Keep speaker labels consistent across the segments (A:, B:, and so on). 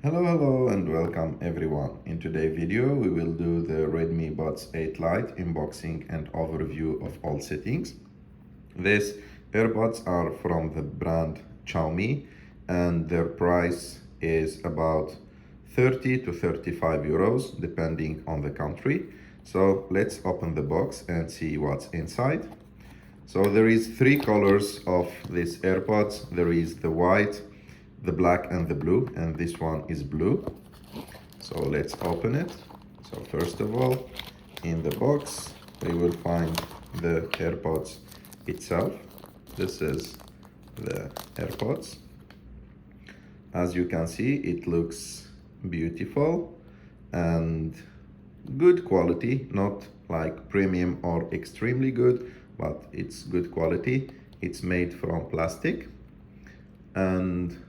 A: Hello and welcome everyone. In today's video we will do the Redmi Buds 8 Lite unboxing and overview of all settings. These earbuds are from the brand Xiaomi and their price is about 30 to 35 euros depending on the country. So let's open the box and see what's inside. So there is three colors of these AirPods. There is the white, the black and the blue, and this one is blue. So let's open it. So first of all, in the box we will find the AirPods itself. This is the AirPods. As you can see, it looks beautiful and good quality, not like premium or extremely good, but it's good quality. It's made from plastic and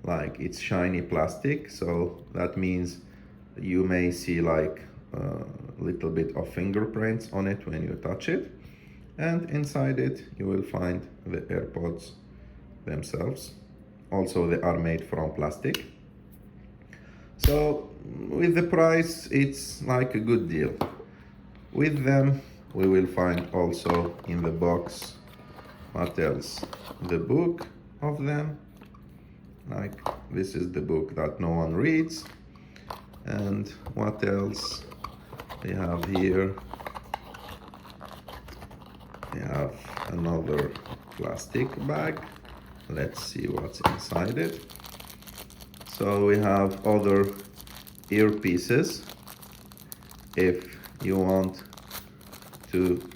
A: like it's shiny plastic, so that means you may see like a little bit of fingerprints on it when you touch it. And inside it you will find the AirPods themselves. Also they are made from plastic. So with the price it's like a good deal. With them we will find also in the box, what else? The book of them. Like this is the book that no one reads. And what else we have here? We have another plastic bag. Let's see what's inside it. So we have other earpieces. If you want to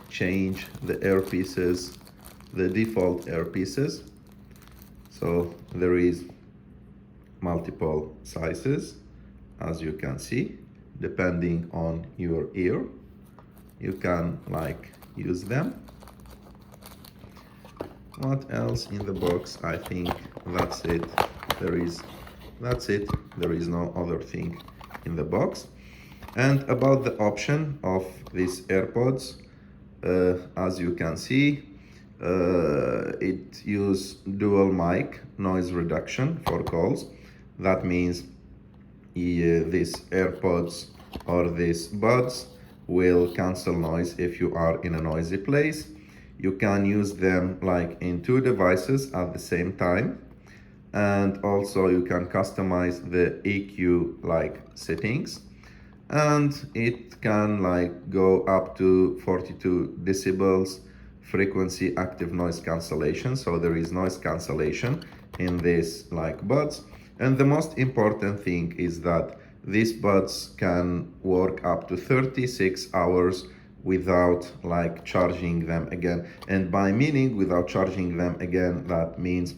A: change the earpieces, the default earpieces. So there is multiple sizes, as you can see, depending on your ear. You can like use them. What else in the box? I think that's it. That's it. There is no other thing in the box. And about the option of these AirPods, as you can see, it uses dual mic noise reduction for calls. That means these AirPods or these buds will cancel noise if you are in a noisy place. You can use them like in two devices at the same time, and also you can customize the EQ like settings, and it can like go up to 42 decibels frequency active noise cancellation. So there is noise cancellation in this like buds. And the most important thing is that these buds can work up to 36 hours without like charging them again. And by meaning without charging them again, that means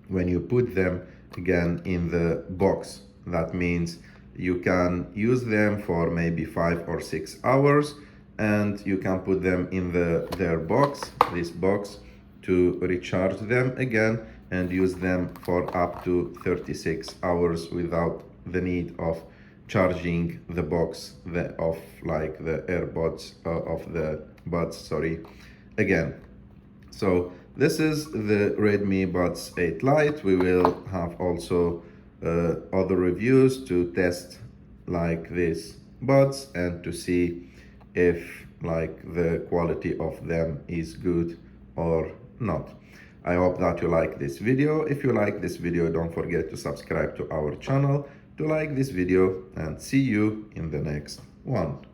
A: when you put them again in the box, that means you can use them for maybe 5 or 6 hours, and you can put them in their box, this box, to recharge them again and use them for up to 36 hours without the need of charging the box of like the AirPods of the buds, sorry, again. So this is the Redmi Buds 8 Lite. We will have also other reviews to test like these buds and to see if like the quality of them is good or not. I hope that you like this video. If you like this video, don't forget to subscribe to our channel, to like this video, and see you in the next one.